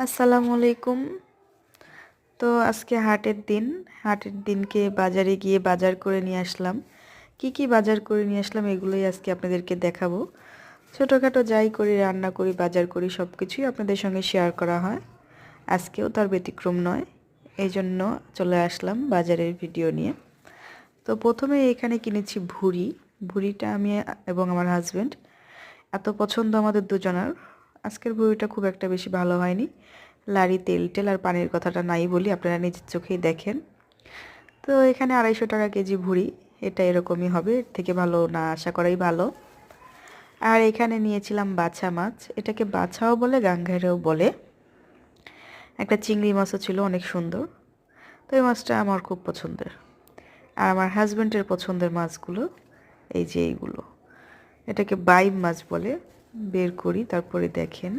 আসসালামু আলাইকুম। তো আজকে হাটের দিনকে বাজারে গিয়ে বাজার করে নিয়ে আসলাম। কি কি বাজার করে নিয়ে আসলাম এগুলোই আজকে আপনাদেরকে দেখাবো। ছোটোখাটো যাই করি, রান্না করি, বাজার করি, সব কিছুই আপনাদের সঙ্গে শেয়ার করা হয়। আজকেও তার ব্যতিক্রম নয়। এই জন্য চলে আসলাম বাজারের ভিডিও নিয়ে। তো প্রথমে এখানে কিনেছি ভুড়ি। ভুড়িটা আমি এবং আমার হাজব্যান্ড এত পছন্দ আমাদের দুজনার। আজকের ভুড়িটা খুব একটা বেশি ভালো হয়নি। লাড়ি তেল আর পানির কথাটা নাই বলি, আপনারা নিজের চোখেই দেখেন। তো এখানে 250 টাকা কেজি ভুড়ি। এটা এরকমই হবে, এর থেকে ভালো না আশা করাই ভালো। আর এখানে নিয়েছিলাম বাছা মাছ। এটাকে বাছাও বলে, গাঙ্গেরেও বলে। একটা চিংড়ি মাছও ছিল, অনেক সুন্দর। তো এই মাছটা আমার খুব পছন্দের। আর আমার হাজব্যান্ডের পছন্দের মাছগুলো এই যে এইগুলো। এটাকে বাইম মাছ বলে। বের করি, তারপরে দেখেন।